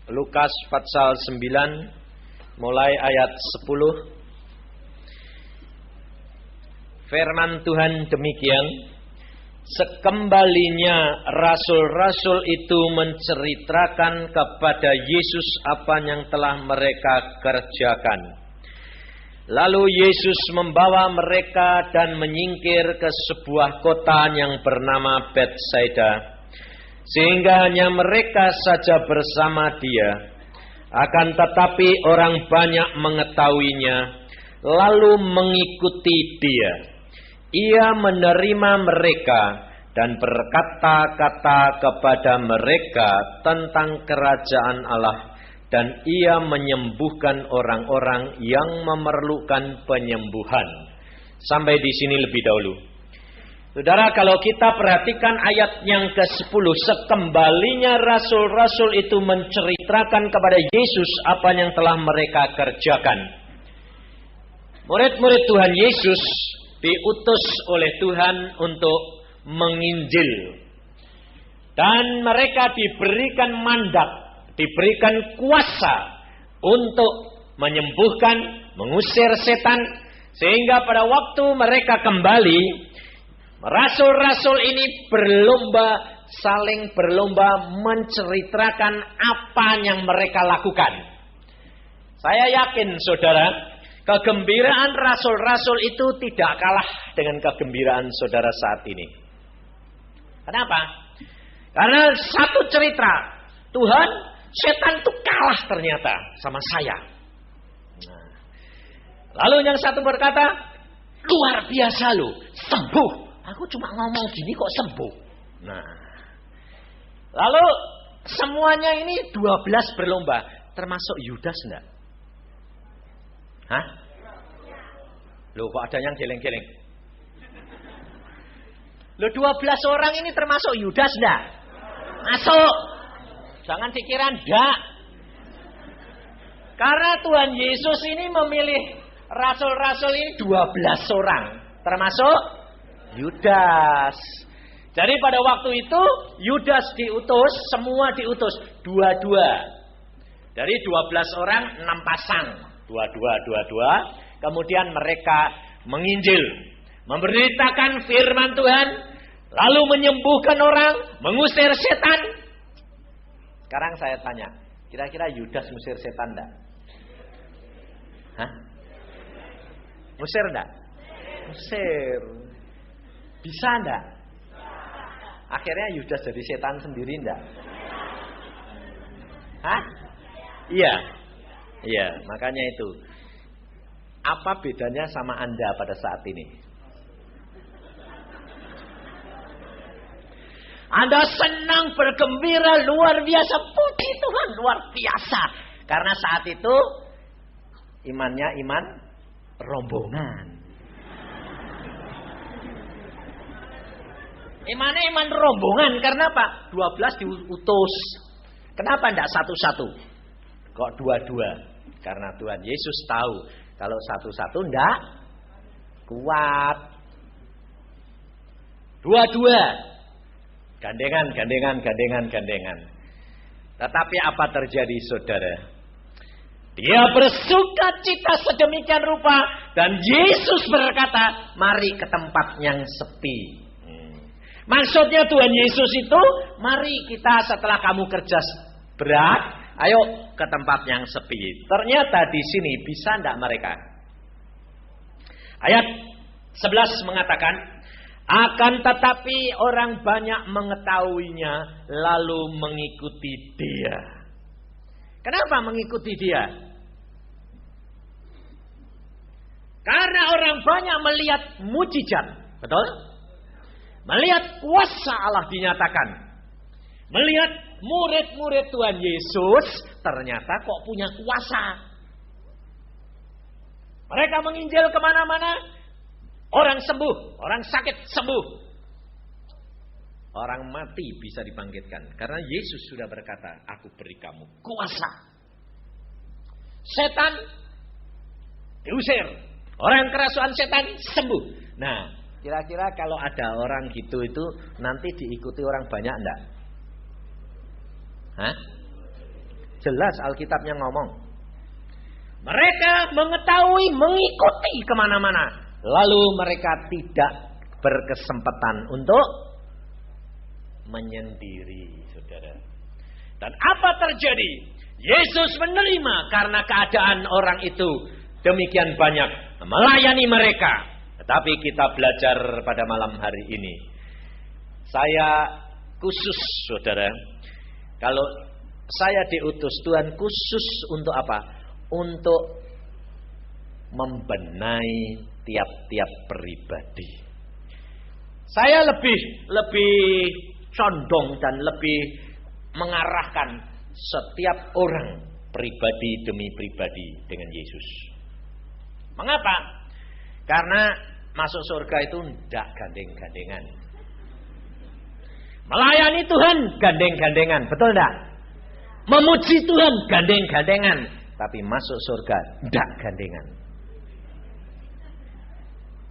Lukas pasal 9 mulai ayat 10. Firman Tuhan demikian, sekembalinya rasul-rasul itu menceritakan kepada Yesus apa yang telah mereka kerjakan. Lalu Yesus membawa mereka dan menyingkir ke sebuah kota yang bernama Betsaida, sehingga hanya mereka saja bersama dia. Akan tetapi orang banyak mengetahuinya, lalu mengikuti dia. Ia menerima mereka dan berkata-kata kepada mereka tentang kerajaan Allah, dan ia menyembuhkan orang-orang yang memerlukan penyembuhan. Sampai di sini lebih dahulu. Saudara, kalau kita perhatikan ayat yang ke-10, sekembalinya rasul-rasul itu menceritakan kepada Yesus apa yang telah mereka kerjakan. Murid-murid Tuhan Yesus diutus oleh Tuhan untuk menginjil. Dan mereka diberikan mandat, diberikan kuasa untuk menyembuhkan, mengusir setan. Sehingga pada waktu mereka kembali, rasul-rasul ini saling berlomba menceritakan apa yang mereka lakukan. Saya yakin saudara, kegembiraan rasul-rasul itu tidak kalah dengan kegembiraan saudara saat ini. Kenapa? Karena satu cerita, Tuhan, setan itu kalah ternyata sama saya. Nah, lalu yang satu berkata, luar biasa loh, sembuh. Aku cuma ngomong gini kok sembuh. Nah, lalu semuanya ini 12 berlomba, termasuk Yudas enggak? Hah? Loh, kok ada yang geleng-geleng? Loh, 12 orang ini termasuk Yudas enggak? Masuk. Jangan pikiran enggak. Karena Tuhan Yesus ini memilih rasul-rasul ini 12 orang, termasuk Yudas. Jadi pada waktu itu Yudas diutus, semua diutus dua-dua. Dari 12 orang 6 pasang, dua-dua. Kemudian mereka menginjil, memberitakan firman Tuhan, lalu menyembuhkan orang, mengusir setan. Sekarang saya tanya, kira-kira Yudas musir setan enggak? Hah? Musir enggak? Musir. Bisa enggak? Akhirnya Yudas jadi setan sendiri enggak? Hah? Iya. Iya, makanya itu. Apa bedanya sama Anda pada saat ini? Anda senang, bergembira, luar biasa, puji Tuhan, luar biasa. Karena saat itu imannya iman rombongan. Imannya iman rombongan. Karena apa? 12 diutus. Kenapa tidak satu-satu? Kok dua-dua? Karena Tuhan Yesus tahu kalau satu-satu tidak kuat. Dua-dua. Gandengan. Tetapi apa terjadi saudara? Dia bersuka cita sedemikian rupa. Dan Yesus berkata, mari ke tempat yang sepi. Maksudnya Tuhan Yesus itu, mari kita setelah kamu kerja berat, ayo ke tempat yang sepi. Ternyata di sini bisa enggak mereka? Ayat 11 mengatakan, akan tetapi orang banyak mengetahuinya, lalu mengikuti dia. Kenapa mengikuti dia? Karena orang banyak melihat mujizat, betul? Melihat kuasa Allah dinyatakan. Melihat murid-murid Tuhan Yesus ternyata kok punya kuasa. Mereka menginjil kemana-mana. Orang sembuh, orang sakit sembuh. Orang mati bisa dibangkitkan. Karena Yesus sudah berkata, aku beri kamu kuasa. Setan diusir. Orang kerasukan setan sembuh. Nah, kira-kira kalau ada orang gitu itu nanti diikuti orang banyak enggak? Hah? Jelas Alkitabnya ngomong. Mereka mengetahui, mengikuti kemana-mana. Lalu mereka tidak berkesempatan untuk menyendiri, saudara. Dan apa terjadi? Yesus menerima karena keadaan orang itu demikian banyak melayani mereka. Tetapi kita belajar pada malam hari ini. Saya khusus, saudara. Kalau saya diutus Tuhan khusus untuk apa? Untuk membenahi tiap-tiap pribadi. Saya lebih condong dan lebih mengarahkan setiap orang pribadi demi pribadi dengan Yesus. Mengapa? Karena masuk surga itu tidak gandeng-gandengan. Melayani Tuhan gandeng-gandengan, betul tidak? Memuji Tuhan gandeng-gandengan, tapi masuk surga tidak gandengan.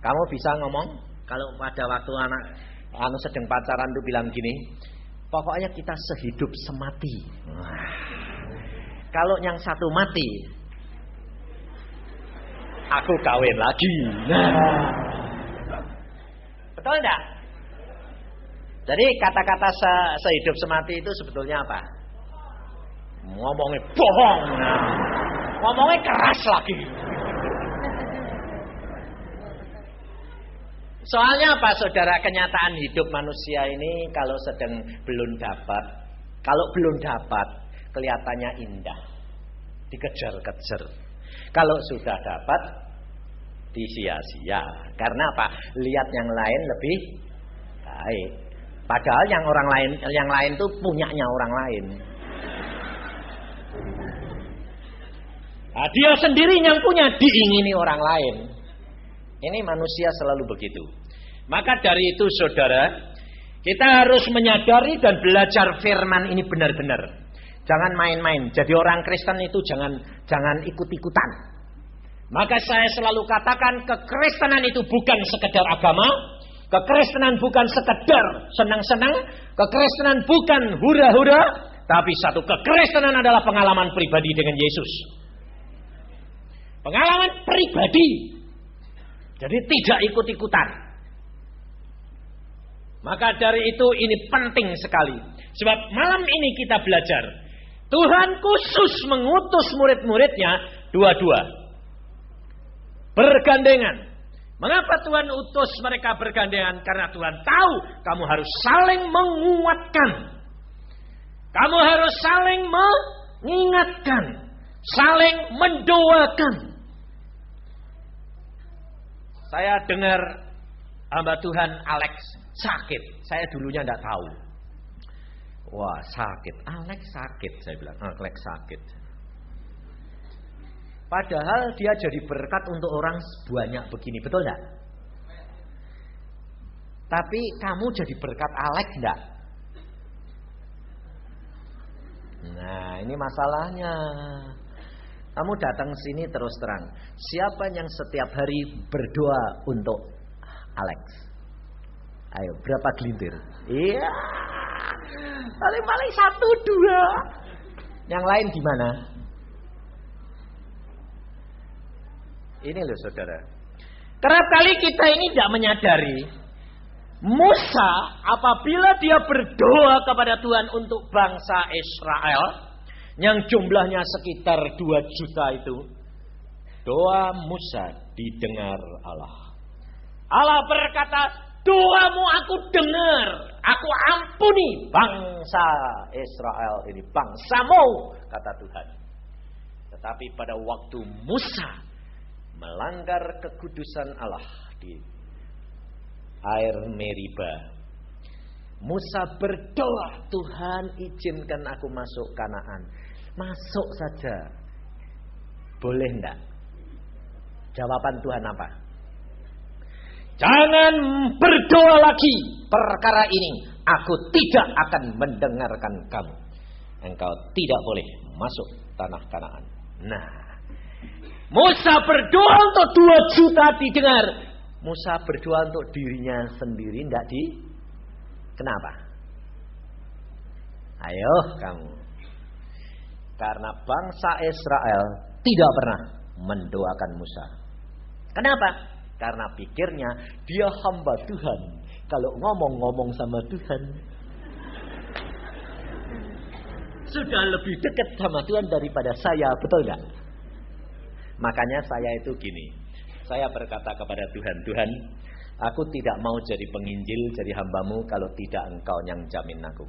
Kamu bisa ngomong kalau pada waktu anak sedang pacaran tuh bilang gini, pokoknya kita sehidup semati. Wah, kalau yang satu mati, aku kawin lagi. Nah, betul enggak? Jadi kata-kata sehidup semati itu sebetulnya apa? Ngomongnya bohong. Nah, ngomongnya keras lagi. Soalnya apa, saudara? Kenyataan hidup manusia ini kalau belum dapat, kelihatannya indah, dikejar-kejar. Kalau sudah dapat, disia-sia. Karena apa? Lihat yang lain lebih baik. Padahal yang lain tuh punyanya orang lain. Nah, dia sendiri yang punya diingini orang lain. Ini manusia selalu begitu. Maka dari itu, saudara, kita harus menyadari dan belajar firman ini benar-benar. Jangan main-main. Jadi orang Kristen itu jangan ikut-ikutan. Maka saya selalu katakan, kekristenan itu bukan sekedar agama. Kekristenan bukan sekedar senang-senang. Kekristenan bukan hura-hura. Tapi satu kekristenan adalah pengalaman pribadi dengan Yesus. Pengalaman pribadi. Jadi tidak ikut-ikutan. Maka dari itu ini penting sekali. Sebab malam ini kita belajar. Tuhan khusus mengutus murid-muridnya dua-dua. Bergandengan. Mengapa Tuhan utus mereka bergandengan? Karena Tuhan tahu kamu harus saling menguatkan. Kamu harus saling mengingatkan. Saling mendoakan. Saya dengar hamba Tuhan Alex sakit. Saya dulunya tidak tahu. Wah, sakit. Alex sakit, saya bilang. Alex sakit. Padahal dia jadi berkat untuk orang banyak begini, betul tidak? Tapi kamu jadi berkat Alex tidak? Nah, ini masalahnya. Kamu datang sini terus terang. Siapa yang setiap hari berdoa untuk Alex? Ayo, berapa gelintir? Iya. Paling-paling 1, 2. Yang lain gimana? Ini loh, saudara. Kerap kali kita ini tidak menyadari. Musa apabila dia berdoa kepada Tuhan untuk bangsa Israel, yang jumlahnya sekitar 2 juta itu, doa Musa didengar Allah. Allah berkata, doamu aku dengar, aku ampuni bangsa Israel ini, bangsamu, kata Tuhan. Tetapi pada waktu Musa melanggar kekudusan Allah di air Meriba, Musa berdoa, Tuhan izinkan aku masuk Kanaan. Masuk saja. Boleh enggak? Jawaban Tuhan apa? Jangan berdoa lagi perkara ini. Aku tidak akan mendengarkan kamu. Engkau tidak boleh masuk tanah Kanaan. Nah, Musa berdoa untuk 2 juta didengar. Musa berdoa untuk dirinya sendiri enggak di. Kenapa? Ayo kamu. Karena bangsa Israel tidak pernah mendoakan Musa. Kenapa? Karena pikirnya dia hamba Tuhan. Kalau ngomong-ngomong sama Tuhan, sudah lebih dekat sama Tuhan daripada saya, betul gak? Makanya saya itu gini, saya berkata kepada Tuhan, Tuhan, aku tidak mau jadi penginjil, jadi hambamu kalau tidak engkau yang jamin aku.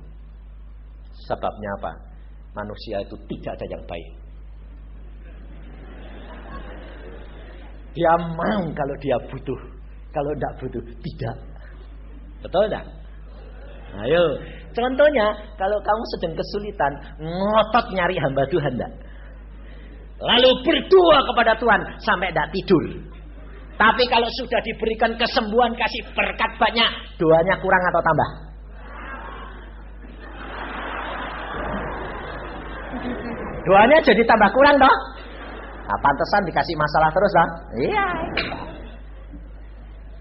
Sebabnya apa? Manusia itu tidak ada yang baik. Dia mau kalau dia butuh, kalau tidak butuh, tidak. Betul enggak? Ayo, contohnya kalau kamu sedang kesulitan, ngotot nyari hamba Tuhan enggak? Lalu berdoa kepada Tuhan sampai tidak tidur. Tapi kalau sudah diberikan kesembuhan, kasih berkat banyak, doanya kurang atau tambah? Doanya jadi tambah kurang toh? Nah, pantesan dikasih masalah terus toh? Iya.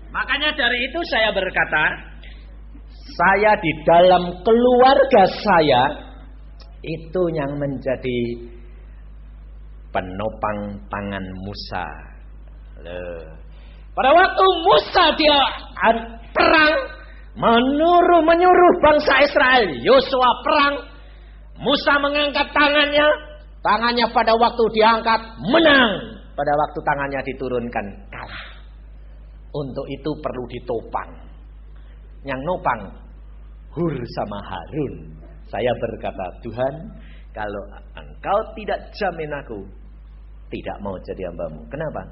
Makanya dari itu saya berkata, saya di dalam keluarga saya itu yang menjadi penopang tangan Musa. Pada waktu Musa dia perang, menyuruh bangsa Israel, Yosua perang, Musa mengangkat tangannya pada waktu diangkat menang, pada waktu tangannya diturunkan kalah. Untuk itu perlu ditopang. Yang nopang Hur sama Harun. Saya berkata, Tuhan, kalau engkau tidak jamin aku, tidak mau jadi hambamu. Kenapa?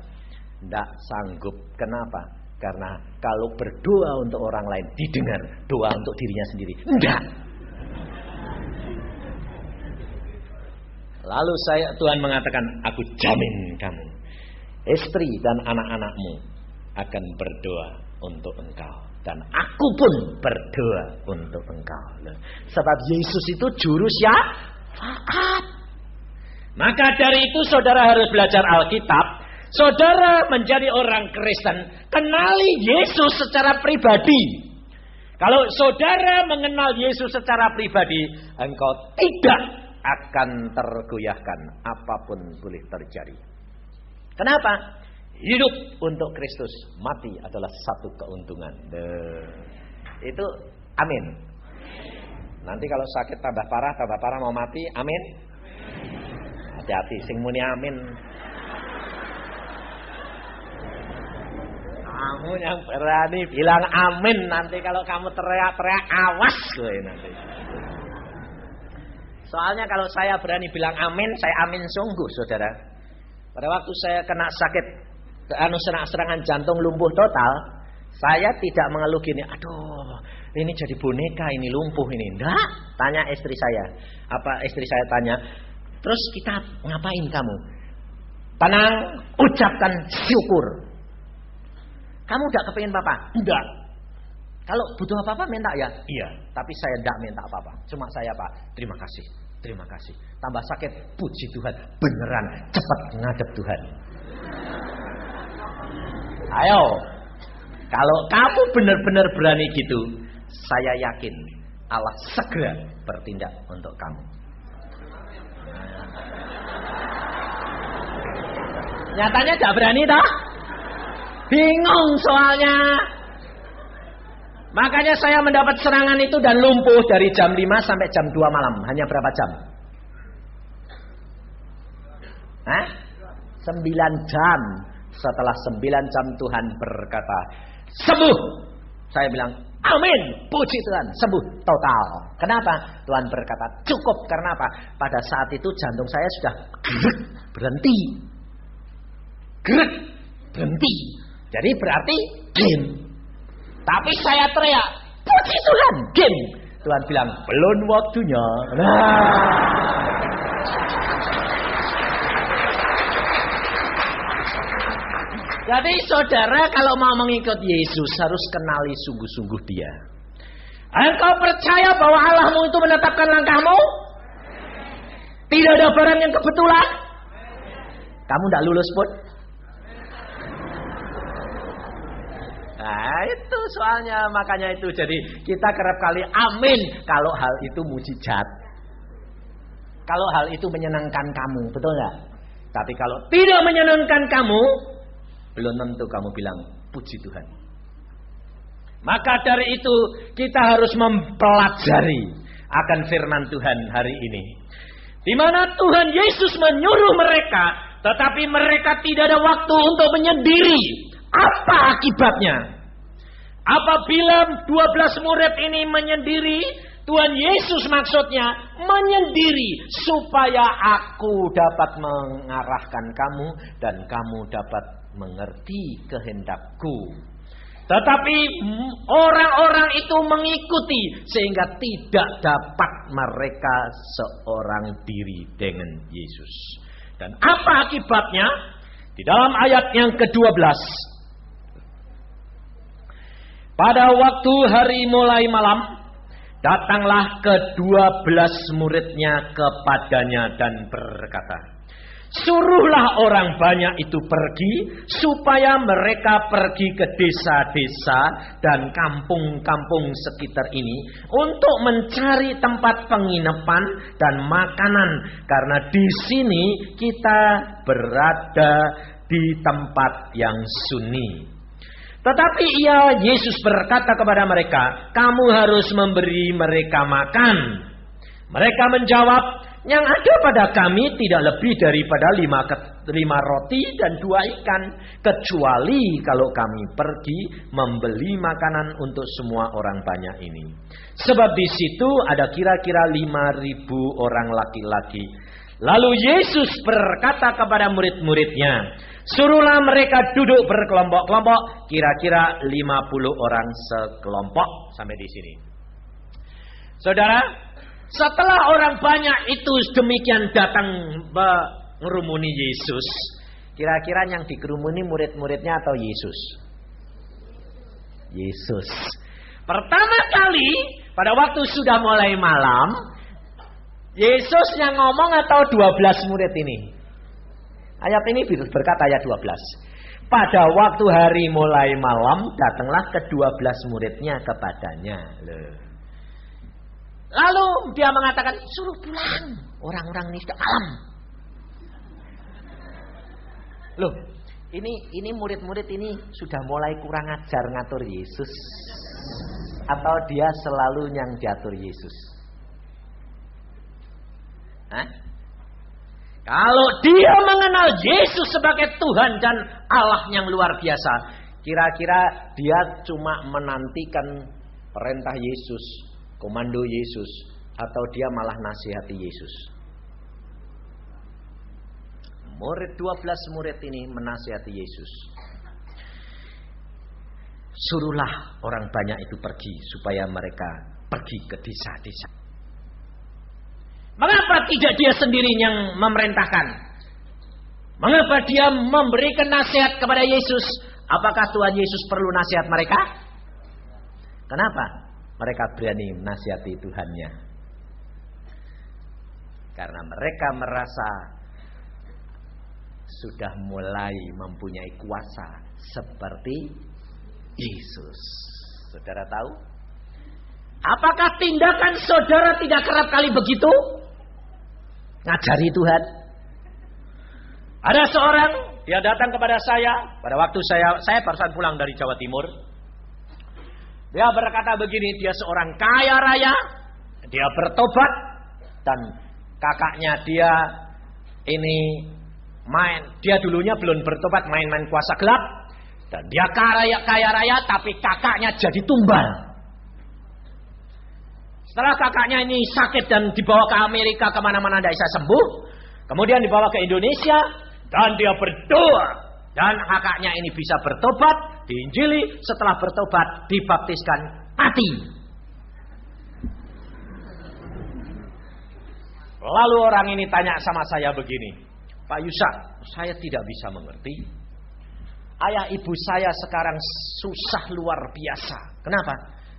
Tidak sanggup. Kenapa? Karena kalau berdoa untuk orang lain didengar, doa untuk dirinya sendiri enggak. Lalu Tuhan mengatakan, aku jamin kamu, istri dan anak-anakmu akan berdoa untuk engkau, dan aku pun berdoa untuk engkau. Sebab Yesus itu juru syafaat. Maka dari itu saudara harus belajar Alkitab. Saudara menjadi orang Kristen, kenali Yesus secara pribadi. Kalau saudara mengenal Yesus secara pribadi, engkau tidak akan tergoyahkan, apapun boleh terjadi. Kenapa? Hidup untuk Kristus, mati adalah satu keuntungan. Itu amin. Nanti kalau sakit tambah parah mau mati, amin. Hati-hati sing muni amin. Kamu yang berani bilang amin, nanti kalau kamu teriak-teriak awas gue nanti. Soalnya kalau saya berani bilang amin, saya amin sungguh, saudara. Pada waktu saya kena sakit, serangan jantung lumpuh total, saya tidak mengeluh gini, aduh, ini jadi boneka, ini lumpuh ini. Enggak, tanya istri saya. Apa istri saya tanya? Terus kita ngapain kamu? Tenang, ucapkan syukur. Kamu enggak kepingin apa-apa? Enggak. Kalau butuh apa-apa minta ya? Iya. Tapi saya enggak minta apa-apa. Cuma saya apa? Terima kasih. Terima kasih. Tambah sakit, puji Tuhan. Beneran, cepat ngadep Tuhan. Ayo. Kalau kamu benar-benar berani gitu, saya yakin Allah segera bertindak untuk kamu. Nyatanya gak berani toh? Bingung soalnya. Makanya saya mendapat serangan itu dan lumpuh dari jam 5 sampai jam 2 malam. Hanya berapa jam? Hah? 9 jam. Setelah 9 jam Tuhan berkata, sembuh. Saya bilang, amin. Puji Tuhan, sembuh total. Kenapa? Tuhan berkata, cukup. Karena apa? Pada saat itu jantung saya sudah berhenti. Berhenti. Jadi berarti game. Tapi saya teriak, puji Tuhan, game. Tuhan bilang, belum waktunya. Jadi saudara kalau mau mengikut Yesus harus kenali sungguh-sungguh dia. Engkau percaya bahwa Allahmu itu menetapkan langkahmu? Tidak ada barang yang kebetulan. Kamu tidak lulus pun. Nah itu soalnya, makanya itu. Jadi kita kerap kali amin kalau hal itu mujizat. kalau hal itu menyenangkan kamu, betul nggak? Tapi kalau tidak menyenangkan kamu, belum tentu kamu bilang puji Tuhan. Maka dari itu kita harus mempelajari akan firman Tuhan hari ini, di mana Tuhan Yesus menyuruh mereka, tetapi mereka tidak ada waktu untuk menyendiri. Apa akibatnya? Apabila 12 murid ini menyendiri, Tuhan Yesus maksudnya menyendiri supaya aku dapat mengarahkan kamu dan kamu dapat mengerti kehendakku. Tetapi orang-orang itu mengikuti sehingga tidak dapat mereka seorang diri dengan Yesus. Dan apa akibatnya? Di dalam ayat yang ke-12. Pada waktu hari mulai malam, datanglah ke-12 muridnya kepadanya dan berkata, suruhlah orang banyak itu pergi, supaya mereka pergi ke desa-desa dan kampung-kampung sekitar ini untuk mencari tempat penginapan dan makanan, karena di sini kita berada di tempat yang sunyi. Tetapi Yesus berkata kepada mereka, kamu harus memberi mereka makan. Mereka menjawab, yang ada pada kami tidak lebih daripada 5 roti dan 2 ikan, kecuali kalau kami pergi membeli makanan untuk semua orang banyak ini. Sebab di situ ada kira-kira 5.000 orang laki-laki. Lalu Yesus berkata kepada murid-muridnya, suruhlah mereka duduk berkelompok-kelompok, kira-kira 50 orang sekelompok. Sampai di sini. Saudara, setelah orang banyak itu demikian datang mengerumuni Yesus, kira-kira yang dikerumuni murid-muridnya atau Yesus? Yesus. Pertama kali pada waktu sudah mulai malam, Yesus yang ngomong atau 12 murid ini? Ayat ini berkata ayat 12. Pada waktu hari mulai malam, datanglah ke-12 muridnya kepadanya. Lalu dia mengatakan, suruh pulang. Orang-orang ini sudah malam. Loh, ini murid-murid ini sudah mulai kurang ajar ngatur Yesus. Atau dia selalu yang diatur Yesus? Hah? Kalau dia mengenal Yesus sebagai Tuhan dan Allah yang luar biasa, kira-kira dia cuma menantikan perintah Yesus, komando Yesus, atau dia malah nasihati Yesus? 12 murid ini menasihati Yesus. Suruhlah orang banyak itu pergi, supaya mereka pergi ke desa-desa. Mengapa tidak dia sendiri yang memerintahkan? Mengapa dia memberikan nasihat kepada Yesus? Apakah Tuhan Yesus perlu nasihat mereka? Kenapa mereka berani menasihati Tuhannya? Karena mereka merasa sudah mulai mempunyai kuasa seperti Yesus. Saudara tahu? Apakah tindakan saudara tidak kerap kali begitu? Ngajari Tuhan. Ada seorang, dia datang kepada saya pada waktu saya barusan pulang dari Jawa Timur. Dia berkata begini, dia seorang kaya raya, dia bertobat, dan kakaknya dia ini dia dulunya belum bertobat, main-main kuasa gelap, dan dia kaya raya, tapi kakaknya jadi tumbal. Setelah kakaknya ini sakit dan dibawa ke Amerika, kemana-mana tidak bisa sembuh, kemudian dibawa ke Indonesia, dan dia berdoa, dan kakaknya ini bisa bertobat, diinjili, setelah bertobat dibaptiskan, mati. Lalu orang ini tanya sama saya begini, Pak Yusak, saya tidak bisa mengerti. Ayah ibu saya sekarang susah luar biasa. Kenapa?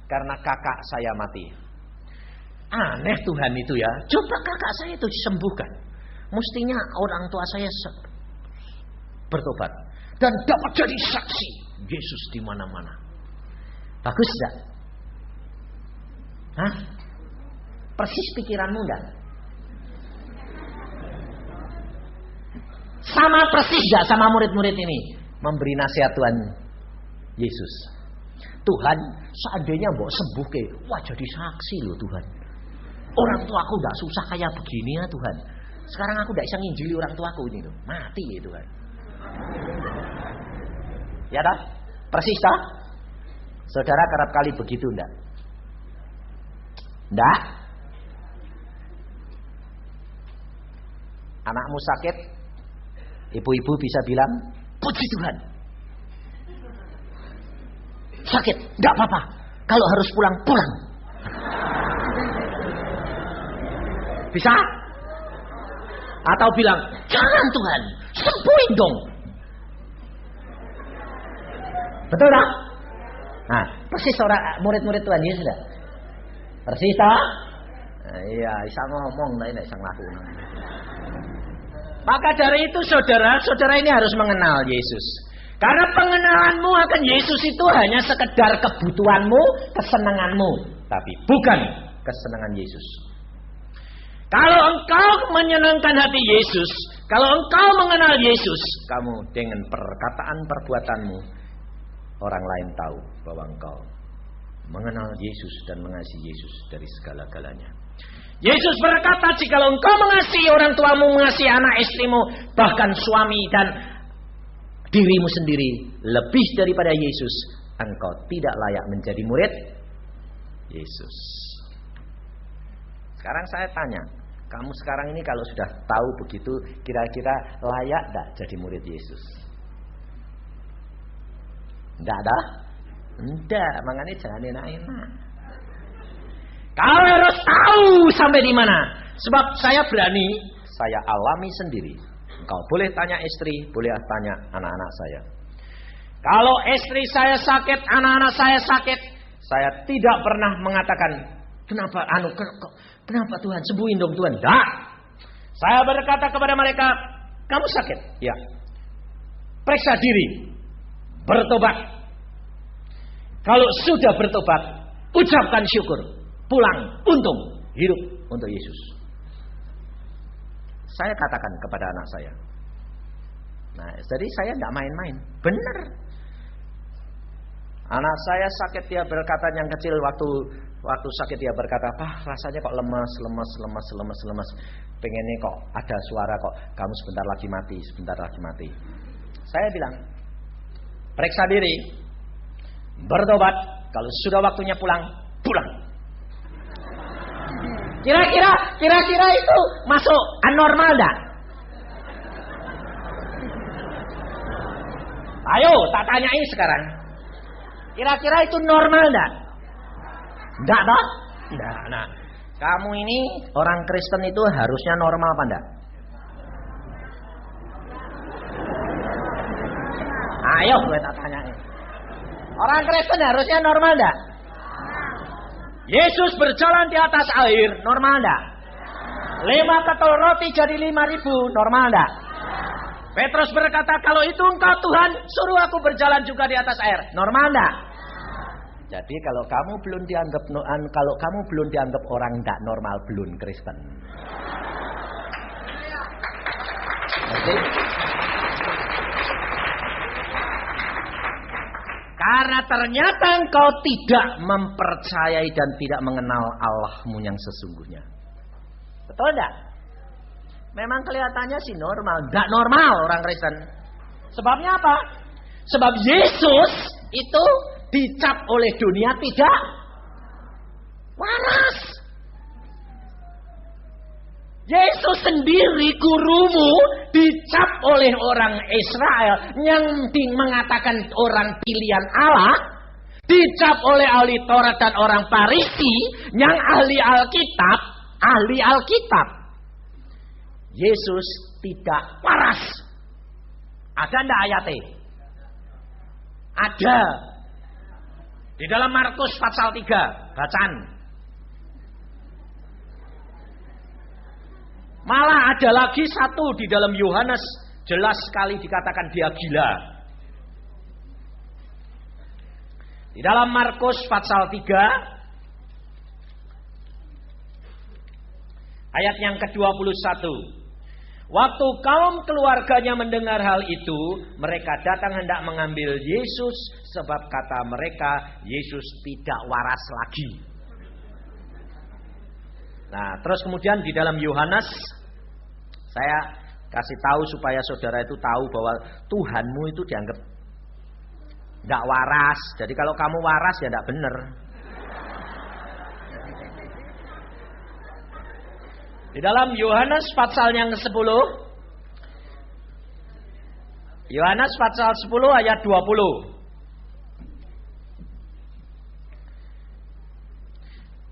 Karena kakak saya mati. Aneh Tuhan itu ya. Coba kakak saya itu disembuhkan. Mestinya orang tua saya bertobat dan dapat jadi saksi Yesus di mana-mana. Bagus tidak? Hah? Persis pikiranmu enggak? Sama persis gak sama murid-murid ini memberi nasihat Tuhan Yesus. Tuhan, seandainya mbok sembuh ke, wah jadi saksi loh Tuhan. Orang tuaku gak susah kayak begini ya Tuhan. Sekarang aku gak bisa nginjili orang tuaku ini loh. Mati ya Tuhan. Ya dah? Persis tak? Saudara kerap kali begitu enggak? Enggak? Anakmu sakit, ibu-ibu bisa bilang, puji Tuhan. Sakit, enggak apa-apa. Kalau harus pulang, pulang. Bisa? Atau bilang, jangan Tuhan, sembuhin dong. Betul tak? Nah, persis orang murid-murid Tuhan Yesus tidak? Persis tak? Nah, iya, bisa ngomong, tapi tidak bisa ngelakuin. Maka dari itu saudara ini harus mengenal Yesus. Karena pengenalanmu akan Yesus itu hanya sekedar kebutuhanmu, kesenanganmu. Tapi bukan kesenangan Yesus. Kalau engkau menyenangkan hati Yesus, kalau engkau mengenal Yesus, kamu dengan perkataan perbuatanmu, orang lain tahu bahwa engkau mengenal Yesus dan mengasihi Yesus dari segala-galanya. Yesus berkata, jikalau engkau mengasihi orang tuamu, mengasihi anak istrimu, bahkan suami dan dirimu sendiri lebih daripada Yesus, engkau tidak layak menjadi murid Yesus. Sekarang saya tanya, kamu sekarang ini kalau sudah tahu begitu, kira-kira layak tak jadi murid Yesus? Enggak dah? Enggak, makanya jangan enak-enak. Kau harus tahu sampai di mana. Sebab saya berani, saya alami sendiri. Kau boleh tanya istri, boleh tanya anak-anak saya. Kalau istri saya sakit, anak-anak saya sakit, saya tidak pernah mengatakan, kenapa Tuhan, sembuhin dong Tuhan. Tidak. Saya berkata kepada mereka, kamu sakit? Ya. Periksa diri. Bertobat. Kalau sudah bertobat, ucapkan syukur. Pulang, untung, hidup untuk Yesus. Saya katakan kepada anak saya. Nah, jadi saya tidak main-main. Benar. Anak saya sakit, dia berkata, yang kecil waktu sakit dia berkata, rasanya kok lemas. Pengennya kok ada suara kok, kamu sebentar lagi mati. Saya bilang, periksa diri, bertobat, kalau sudah waktunya pulang. Kira-kira itu masuk anormal enggak? Ayo, tak tanyai sekarang. Kira-kira itu normal enggak? Enggak toh? Enggak. Nah, kamu ini orang Kristen itu harusnya normal apa enggak? Ayo, gue tak tanyai. Orang Kristen harusnya normal enggak? Yesus berjalan di atas air, normal enggak? 5 ketul roti jadi 5.000, normal enggak? Petrus berkata, kalau itu engkau Tuhan, suruh aku berjalan juga di atas air, normal enggak? Jadi kalau kamu belum dianggap orang enggak normal, belum Kristen. Jadi, karena ternyata engkau tidak mempercayai dan tidak mengenal Allahmu yang sesungguhnya. Betul enggak? Memang kelihatannya sih normal. Enggak normal orang Kristen. Sebabnya apa? Sebab Yesus itu dicap oleh dunia tidak waras. Yesus sendiri, gurumu, dicap oleh orang Israel yang mengatakan orang pilihan Allah, dicap oleh ahli Taurat dan orang Farisi yang ahli Alkitab. Yesus tidak waras. Ada enggak ayatnya? Ada. Di dalam Markus pasal 3, bacaan. Malah ada lagi satu di dalam Yohanes, jelas sekali dikatakan dia gila. Di dalam Markus pasal 3 ayat yang ke-21. Waktu kaum keluarganya mendengar hal itu, mereka datang hendak mengambil Yesus, sebab kata mereka, Yesus tidak waras lagi. Nah, terus kemudian di dalam Yohanes, saya kasih tahu supaya saudara itu tahu bahwa Tuhanmu itu dianggap tidak waras. Jadi kalau kamu waras ya tidak benar. Di dalam Yohanes pasal yang ke-10. Yohanes pasal 10 ayat 20.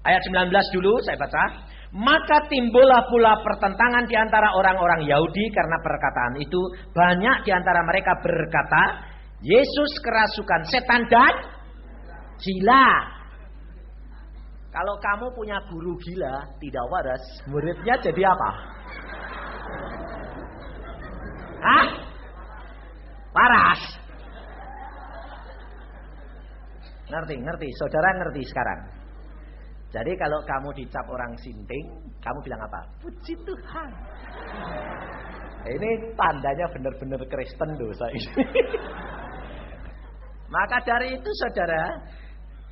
Ayat 19 dulu saya baca. Maka timbullah pula pertentangan di antara orang-orang Yahudi karena perkataan itu. Banyak di antara mereka berkata, Yesus kerasukan setan dan gila. Kalau kamu punya guru gila, tidak waras, muridnya jadi apa? Hah? Waras. Ngerti, saudara ngerti sekarang. Jadi kalau kamu dicap orang sinting, kamu bilang apa? Puji Tuhan. Ini tandanya benar-benar Kristen dosa ini. Maka dari itu saudara,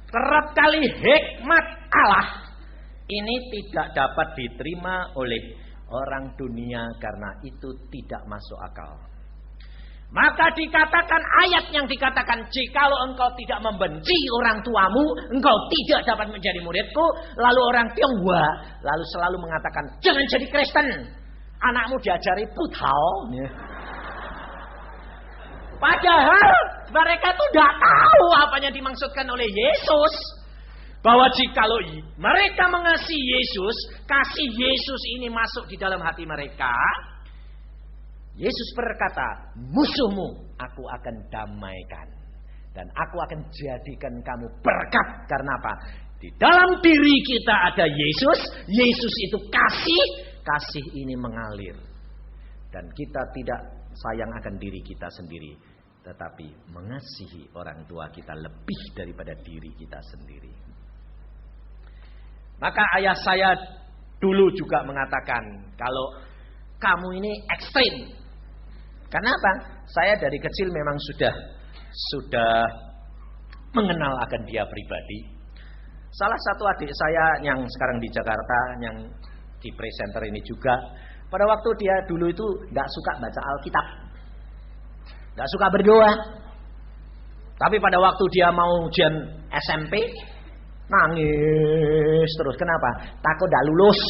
kerap kali hikmat Allah ini tidak dapat diterima oleh orang dunia karena itu tidak masuk akal. Maka dikatakan ayat yang dikatakan, jikalau engkau tidak membenci orang tuamu, engkau tidak dapat menjadi muridku. Lalu orang Tionghoa lalu selalu mengatakan, jangan jadi Kristen. Anakmu diajari puthao. Padahal mereka tuh tidak tahu apa yang dimaksudkan oleh Yesus. Bahwa jikalau mereka mengasihi Yesus, kasih Yesus ini masuk di dalam hati mereka. Yesus berkata, musuhmu aku akan damaikan. Dan aku akan jadikan kamu berkat. Karena apa? Di dalam diri kita ada Yesus. Yesus itu kasih. Kasih ini mengalir. Dan kita tidak sayang akan diri kita sendiri. Tetapi mengasihi orang tua kita lebih daripada diri kita sendiri. Maka ayah saya dulu juga mengatakan, kalau kamu ini ekstrim. Karena apa? Saya dari kecil memang sudah mengenal akan dia pribadi. Salah satu adik saya yang sekarang di Jakarta, yang di presenter ini juga, pada waktu dia dulu itu tidak suka baca Alkitab, tidak suka berdoa. Tapi pada waktu dia mau ujian SMP, nangis terus. Kenapa? Takut tidak lulus.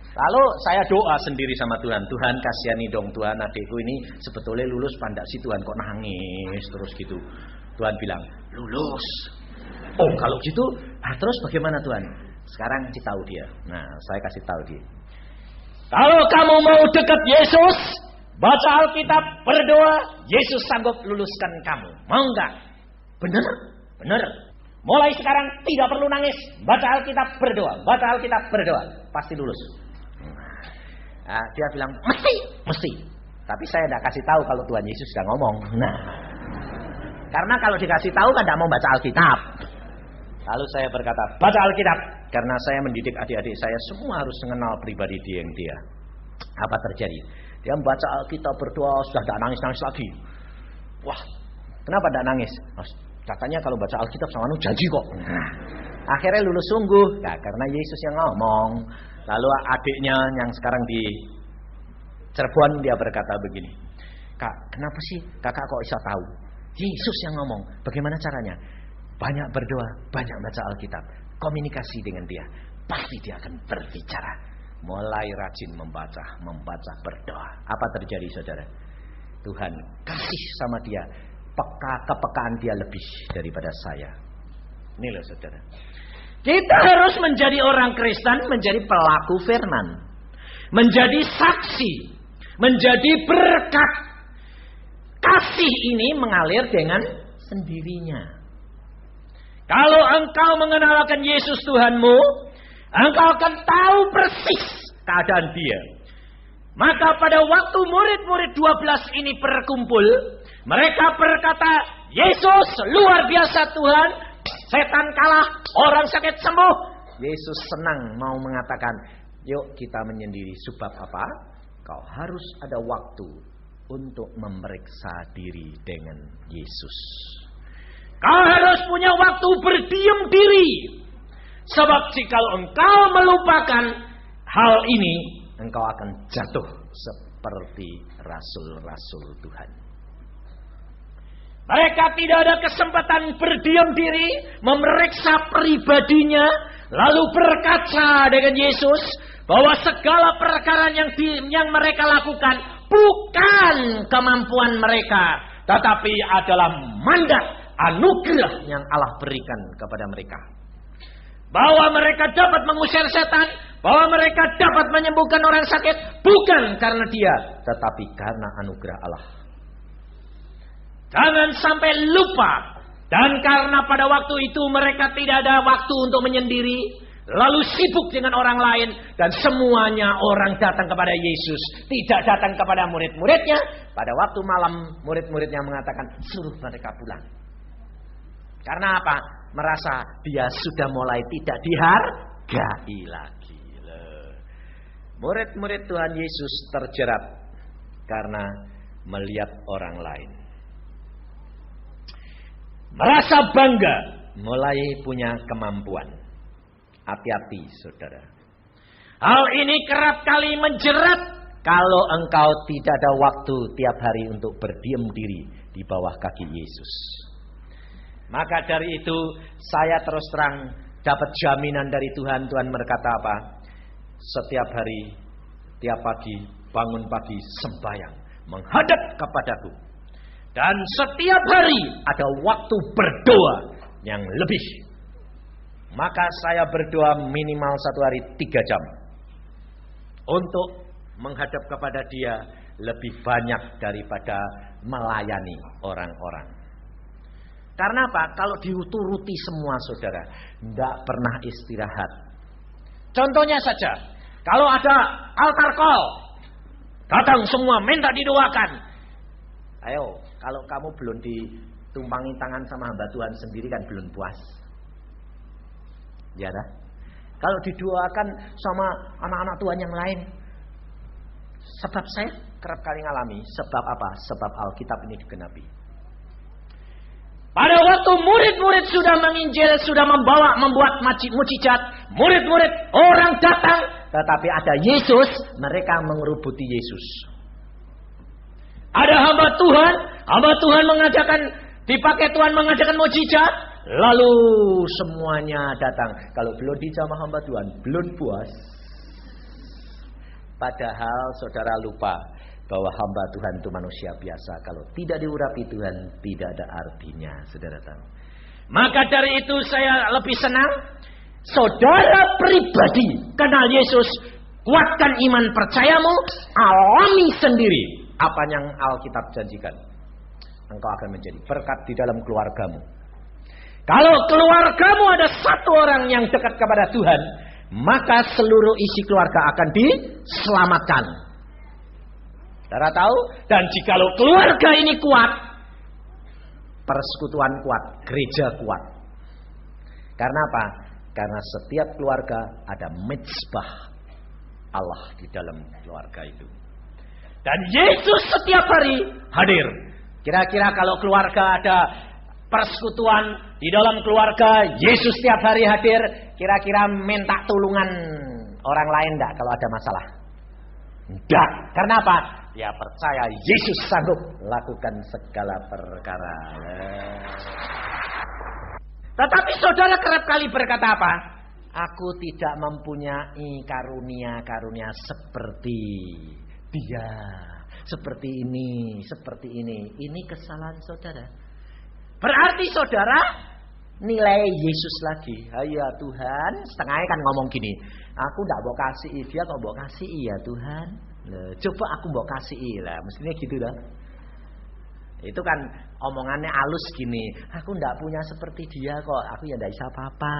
Lalu saya doa sendiri sama Tuhan. Tuhan kasihani dong Tuhan, adikku ini sebetulnya lulus pandak sih Tuhan, kok nangis terus gitu. Tuhan bilang, lulus. Oh kalau gitu, terus bagaimana Tuhan? Sekarang kasih tahu dia. Nah saya kasih tahu dia. Kalau kamu mau dekat Yesus, baca Alkitab, berdoa, Yesus sanggup luluskan kamu. Mau enggak? Bener? Bener. Mulai sekarang tidak perlu nangis. Baca Alkitab, berdoa. Baca Alkitab, berdoa. Pasti lulus. Nah, dia bilang, mesti. Tapi saya tidak kasih tahu kalau Tuhan Yesus sudah ngomong. Nah, karena kalau dikasih tahu kan tidak mau baca Alkitab. Lalu saya berkata, baca Alkitab. Karena saya mendidik adik-adik saya, semua harus mengenal pribadi dia. Apa terjadi? Dia membaca Alkitab, berdoa, sudah tidak nangis-nangis lagi. Wah, kenapa tidak nangis? Katanya kalau baca Alkitab sama janji kok. Nah, akhirnya lulus sungguh. Nah, karena Yesus yang ngomong. Lalu adiknya yang sekarang di Cirebon, dia berkata begini, Kak, kenapa sih kakak kok bisa tahu? Yesus yang ngomong. Bagaimana caranya? Banyak berdoa, banyak baca Alkitab, komunikasi dengan dia, pasti dia akan berbicara. Mulai rajin membaca, berdoa. Apa terjadi saudara? Tuhan kasih sama dia, kepekaan dia lebih daripada saya. Ini loh saudara. Kita harus menjadi orang Kristen, menjadi pelaku firman, menjadi saksi, menjadi berkat. Kasih ini mengalir dengan sendirinya. Kalau engkau mengenalkan Yesus Tuhanmu, engkau akan tahu persis keadaan dia. Maka pada waktu murid-murid 12 ini berkumpul, mereka berkata, Yesus luar biasa Tuhan, setan kalah, orang sakit sembuh. Yesus senang mau mengatakan, yuk kita menyendiri. Sebab apa? engkau harus ada waktu untuk memeriksa diri dengan Yesus. Kau harus punya waktu berdiam diri. Sebab jika engkau melupakan hal ini, engkau akan jatuh seperti rasul-rasul Tuhan. Mereka tidak ada kesempatan berdiam diri, memeriksa pribadinya, lalu berkaca dengan Yesus bahwa segala perkara yang mereka lakukan bukan kemampuan mereka, tetapi adalah mandat, anugerah yang Allah berikan kepada mereka. Bahwa mereka dapat mengusir setan, bahwa mereka dapat menyembuhkan orang sakit, bukan karena dia, tetapi karena anugerah Allah. Jangan sampai lupa. Dan karena pada waktu itu mereka tidak ada waktu untuk menyendiri, lalu sibuk dengan orang lain, dan semuanya orang datang kepada Yesus, tidak datang kepada murid-muridnya. Pada waktu malam murid-muridnya mengatakan, suruh mereka pulang. Karena apa? Merasa dia sudah mulai tidak dihargai lagi. Murid-murid Tuhan Yesus terjerat karena melihat orang lain. Merasa bangga, mulai punya kemampuan. Hati-hati saudara. Hal ini kerap kali menjerat kalau engkau tidak ada waktu tiap hari untuk berdiam diri di bawah kaki Yesus. Maka dari itu saya terus terang dapat jaminan dari Tuhan. Tuhan berkata apa? Setiap hari, tiap pagi, bangun pagi, sembahyang, menghadap kepadaku. Dan setiap hari ada waktu berdoa yang lebih. Maka saya berdoa minimal 1 hari 3 jam. Untuk menghadap kepada dia lebih banyak daripada melayani orang-orang. Karena apa? Kalau dituruti semua saudara, tidak pernah istirahat. Contohnya saja, kalau ada altar call, datang semua minta didoakan. Ayo, kalau kamu belum ditumpangi tangan sama hamba Tuhan sendiri kan belum puas. Ya dah. Kalau didoakan sama anak-anak Tuhan yang lain. Sebab saya kerap kali ngalami. Sebab apa? Sebab Alkitab ini digenapi. Pada waktu murid-murid sudah menginjil, sudah membuat mujizat, murid-murid orang datang, tetapi ada Yesus, mereka mengerubuti Yesus. Ada hamba Tuhan mengajarkan, dipakai Tuhan mengajarkan mujizat, lalu semuanya datang. Kalau belum dijamah hamba Tuhan, belum puas. Padahal saudara lupa bahwa hamba Tuhan itu manusia biasa. Kalau tidak diurapi Tuhan, tidak ada artinya, saudara tahu. Maka dari itu saya lebih senang saudara pribadi kenal Yesus, kuatkan iman percayamu, alami sendiri apa yang Alkitab janjikan. Engkau akan menjadi berkat di dalam keluargamu. Kalau keluargamu ada satu orang yang dekat kepada Tuhan, maka seluruh isi keluarga akan diselamatkan. Saudara tahu? Dan jikalau keluarga ini kuat, persekutuan kuat, gereja kuat. Karena apa? Karena setiap keluarga ada mezbah Allah di dalam keluarga itu. Dan Yesus setiap hari hadir. Kira-kira kalau keluarga ada persekutuan di dalam keluarga, Yesus setiap hari hadir, kira-kira minta tulungan orang lain enggak kalau ada masalah? Enggak. Karena apa? Dia percaya Yesus sanggup lakukan segala perkara. Tetapi saudara kerap kali berkata apa? Aku tidak mempunyai karunia-karunia seperti dia, seperti ini, seperti ini. Ini kesalahan saudara. Berarti saudara nilai Yesus lagi. Ya Tuhan, setengahnya kan ngomong gini. Aku tidak mau kasih dia, kok mau kasih ya Tuhan. Coba aku mau kasih lah. Mestinya gitu dah. Itu kan omongannya halus gini. Aku tidak punya seperti dia kok. Aku ya tidak bisa apa-apa.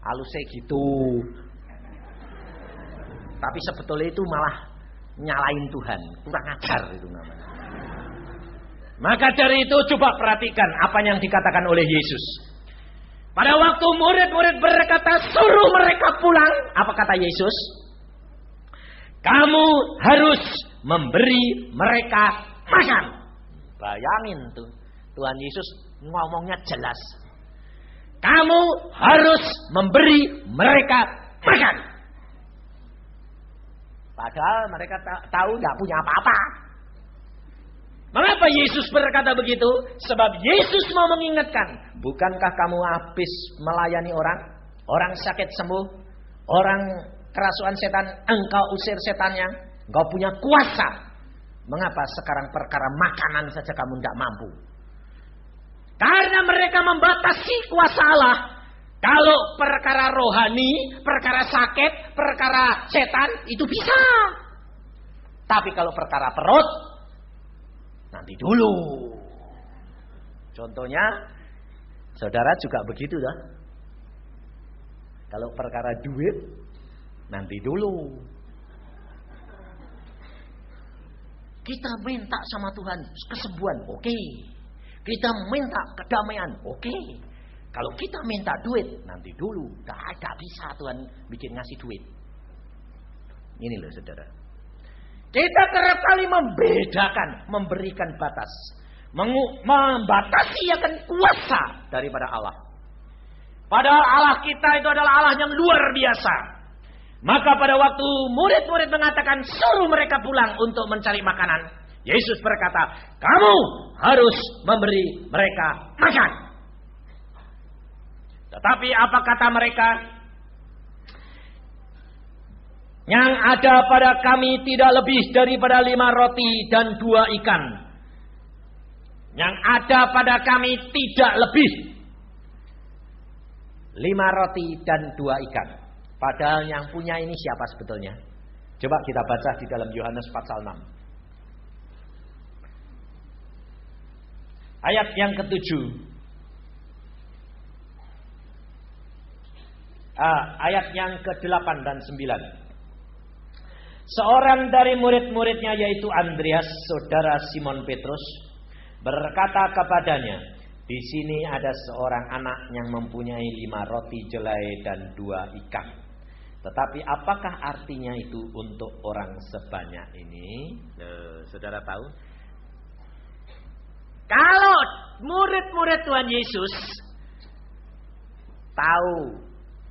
Halusnya gitu. Tapi sebetulnya itu malah nyalain Tuhan, kurang ajar itu namanya. Maka dari itu coba perhatikan apa yang dikatakan oleh Yesus. Pada waktu murid-murid berkata suruh mereka pulang, apa kata Yesus? kamu harus memberi mereka makan. Bayangin tuh, Tuhan Yesus ngomongnya jelas. Kamu harus memberi mereka makan. Padahal mereka tahu tidak punya apa-apa. Mengapa Yesus berkata begitu? Sebab Yesus mau mengingatkan. Bukankah kamu habis melayani orang? Orang sakit sembuh. Orang kerasukan setan, engkau usir setannya. Engkau punya kuasa. Mengapa sekarang perkara makanan saja kamu tidak mampu? Karena mereka membatasi kuasa Allah. Kalau perkara rohani, perkara sakit, perkara setan, itu bisa. Tapi kalau perkara perut, nanti dulu. Contohnya, saudara juga begitu dah. Kalau perkara duit, nanti dulu. Kita minta sama Tuhan kesembuhan, oke. Kita minta kedamaian, oke. Kalau kita minta duit, nanti dulu. Tidak bisa Tuhan bikin ngasih duit. Ini loh saudara. Kita kerap kali membedakan, memberikan batas. Membatasi akan kuasa daripada Allah. Padahal Allah kita itu adalah Allah yang luar biasa. Maka pada waktu murid-murid mengatakan suruh mereka pulang untuk mencari makanan, Yesus berkata, kamu harus memberi mereka makan. Tetapi apa kata mereka? Yang ada pada kami tidak lebih daripada 5 roti dan 2 ikan. Yang ada pada kami tidak lebih 5 roti dan 2 ikan. Padahal yang punya ini siapa sebetulnya? Coba kita baca di dalam Yohanes pasal 6. Ayat yang ke-7. Ayat yang ke-8 dan 9. Seorang dari murid-muridnya yaitu Andreas, saudara Simon Petrus, berkata kepadanya, di sini ada seorang anak yang mempunyai 5 roti jelai dan 2 ikan. Tetapi apakah artinya itu untuk orang sebanyak ini? Saudara tahu? Kalau murid-murid Tuhan Yesus tahu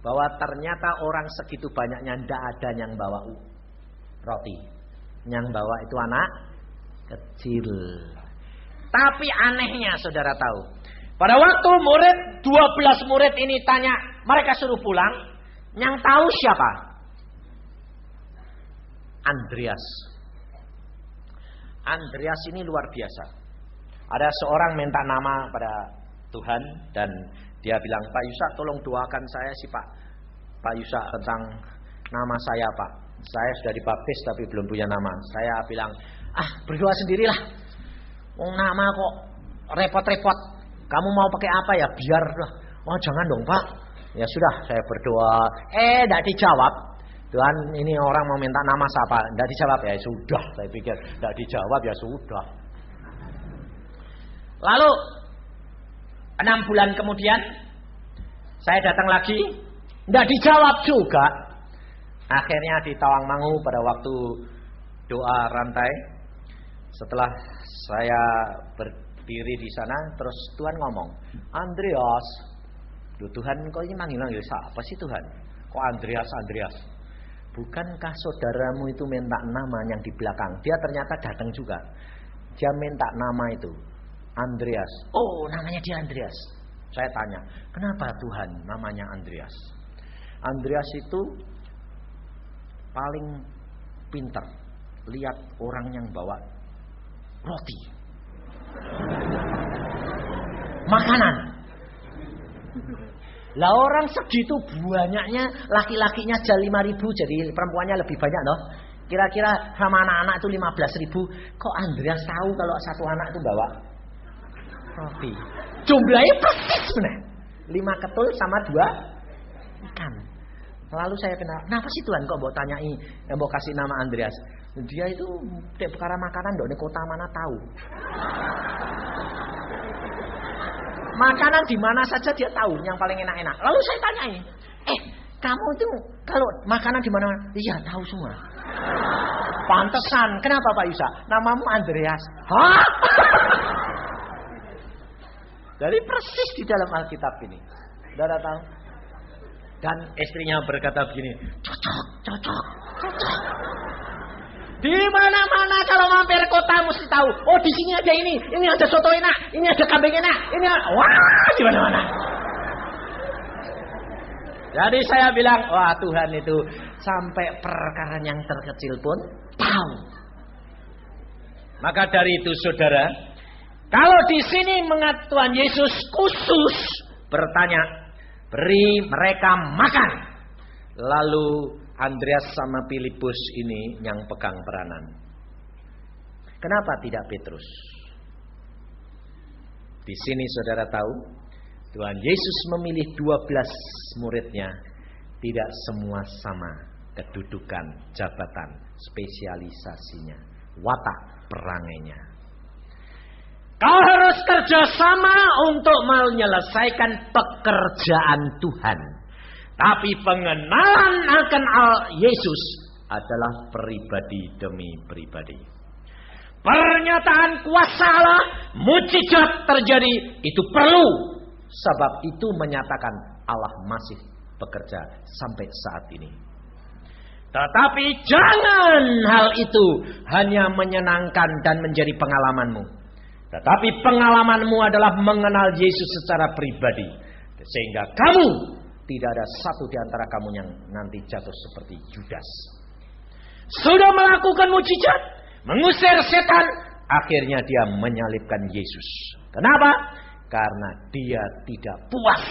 bahwa ternyata orang segitu banyaknya tidak ada yang bawa roti. Yang bawa itu anak kecil. Tapi anehnya saudara tahu. Pada waktu 12 murid ini tanya, mereka suruh pulang. Yang tahu siapa? Andreas. Andreas ini luar biasa. Ada seorang minta nama pada Tuhan dan dia bilang, Pak Yusak tolong doakan saya sih Pak Yusak tentang nama saya Pak. Saya sudah dibaptis tapi belum punya nama. Saya bilang, berdoa sendirilah. Nama kok repot-repot. Kamu mau pakai apa ya? Biarlah. Oh jangan dong Pak. Ya sudah saya berdoa. Tidak dijawab. Tuhan ini orang mau minta nama siapa? Tidak dijawab ya sudah. Saya pikir tidak dijawab ya sudah. Lalu 6 bulan kemudian saya datang lagi. Tidak dijawab juga. Akhirnya di Tawangmangu pada waktu doa rantai. Setelah saya berdiri di sana, terus Tuhan ngomong, Andreas, Tuhan kok ini manggil siapa sih Tuhan? Kok Andreas? Bukankah saudaramu itu minta nama yang di belakang? Dia ternyata datang juga. Dia minta nama itu, Andreas. Oh, namanya dia Andreas. Saya tanya, kenapa Tuhan namanya Andreas? Andreas itu paling pintar lihat orang yang bawa roti, makanan. Lah orang segitu banyaknya, laki-lakinya aja 5.000, jadi perempuannya lebih banyak loh. Kira-kira sama anak-anak itu 15.000. Kok Andreas tahu kalau satu anak itu bawa roti? Jumlahnya persis benar. 5 ketul sama 2 ikan. Lalu saya kenapa sih Tuhan kok mau tanyai, mau kasih nama Andreas? Dia itu perkara makanan dok di kota mana tahu. Makanan di mana saja dia tahu yang paling enak-enak. Lalu saya tanyai, kamu itu kalau makanan di mana? Iya tahu semua. Pantesan. Kenapa Pak Yusa? Namamu Andreas. Hah? Jadi persis di dalam Alkitab ini. Saudara tahu? Dan istrinya berkata begini, cocok. Di mana-mana kalau mampir kota mesti tahu. Oh, di sini ada ini ada soto enak, ini ada kambing enak, wah, di mana-mana. Jadi saya bilang, wah Tuhan itu sampai perkara yang terkecil pun tahu. Maka dari itu saudara, kalau di sini mengat Tuhan Yesus khusus bertanya, beri mereka makan. Lalu Andreas sama Filipus ini yang pegang peranan. Kenapa tidak Petrus? Di sini saudara tahu, Tuhan Yesus memilih 12 muridnya. Tidak semua sama kedudukan, jabatan, spesialisasinya, watak perangainya. Kau harus kerjasama untuk menyelesaikan pekerjaan Tuhan. Tapi pengenalan akan Yesus adalah pribadi demi pribadi. Pernyataan kuasa Allah, mujizat terjadi, itu perlu. Sebab itu menyatakan Allah masih bekerja sampai saat ini. Tetapi jangan hal itu hanya menyenangkan dan menjadi pengalamanmu. Tetapi pengalamanmu adalah mengenal Yesus secara pribadi. Sehingga kamu, tidak ada satu di antara kamu yang nanti jatuh seperti Judas. Sudah melakukan mujizat, mengusir setan, akhirnya dia menyalibkan Yesus. Kenapa? Karena dia tidak puas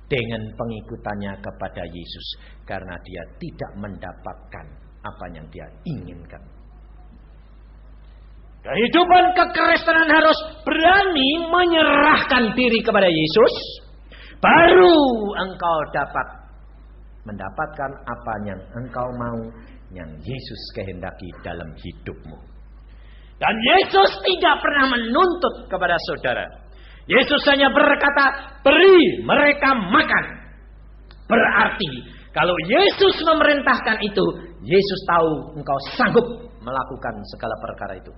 dengan pengikutannya kepada Yesus. Karena dia tidak mendapatkan apa yang dia inginkan. Kehidupan kekristenan harus berani menyerahkan diri kepada Yesus. Baru engkau dapat mendapatkan apa yang engkau mau, yang Yesus kehendaki dalam hidupmu. Dan Yesus tidak pernah menuntut kepada saudara. Yesus hanya berkata, beri mereka makan. Berarti kalau Yesus memerintahkan itu, Yesus tahu engkau sanggup melakukan segala perkara itu.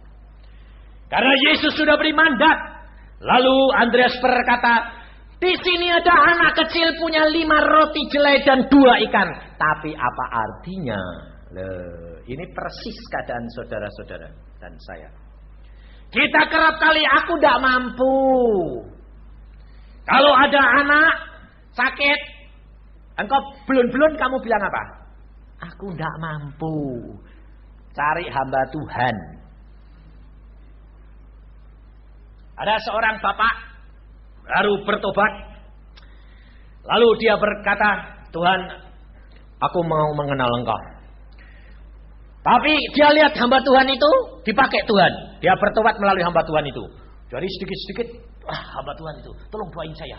Karena Yesus sudah beri mandat. Lalu Andreas berkata, di sini ada anak kecil punya 5 roti jelai dan 2 ikan. Tapi apa artinya? Ini persis keadaan saudara-saudara dan saya. Kita kerap kali aku tidak mampu. Kalau ada anak sakit, engkau belum kamu bilang apa? Aku tidak mampu. Cari hamba Tuhan. Ada seorang bapak baru bertobat. Lalu dia berkata, Tuhan, aku mau mengenal engkau. Tapi dia lihat hamba Tuhan itu dipakai Tuhan. Dia bertobat melalui hamba Tuhan itu. Jadi sedikit-sedikit, hamba Tuhan itu, tolong doain saya.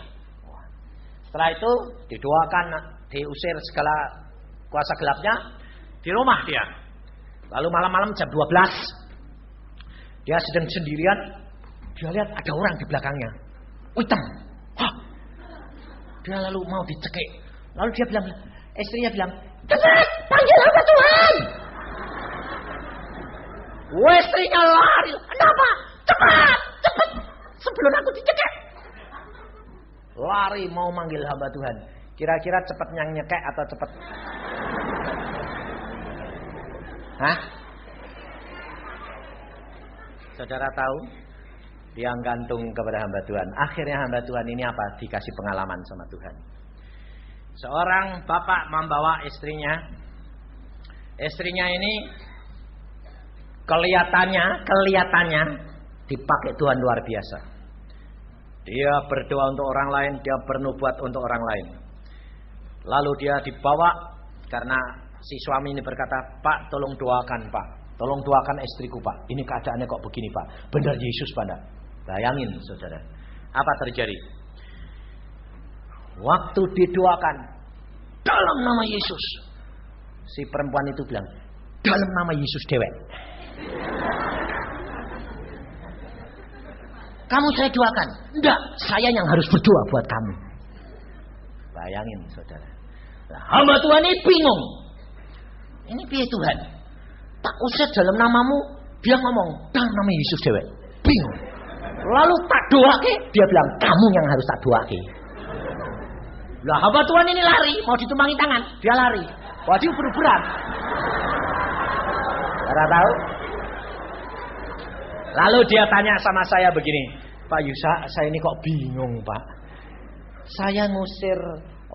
Setelah itu didoakan, diusir segala kuasa gelapnya. Di rumah dia. Lalu malam-malam jam 12. Dia sedang sendirian. Dia lihat ada orang di belakangnya. Hitam. Dia lalu mau dicekik. Lalu dia bilang, istrinya bilang, cepat panggil hamba Tuhan. Istrinya lari. Kenapa? Cepat. Sebelum aku dicekik. Lari mau manggil hamba Tuhan. Kira-kira cepat yang nyekek atau cepat? Hah? Saudara tahu? Dia gantung kepada hamba Tuhan. Akhirnya hamba Tuhan ini apa? Dikasih pengalaman sama Tuhan. Seorang bapak membawa istrinya. Istrinya ini kelihatannya dipakai Tuhan luar biasa. Dia berdoa untuk orang lain, dia bernubuat untuk orang lain. Lalu dia dibawa karena si suami ini berkata, Pak, tolong doakan Pak. Tolong doakan istriku Pak. Ini keadaannya kok begini Pak. Benar Yesus Pak. Bayangin saudara. Apa terjadi? Waktu didoakan dalam nama Yesus. Si perempuan itu bilang, dalam nama Yesus dewek. Kamu saya doakan. Enggak, saya yang harus berdoa buat kamu. Bayangin saudara. Nah, hamba Tuhan ini bingung. Ini piye Tuhan? tak usir dalam namamu. Dia ngomong, dalam nama Yesus dewek. Bingung. Lalu tak doake, dia bilang, kamu yang harus tak doake. Lah hamba Tuhan ini lari, mau ditumpangi tangan, dia lari. Waduh beruburan. Ora tahu? Lalu dia tanya sama saya begini, Pak Yusa, saya ini kok bingung Pak. Saya ngusir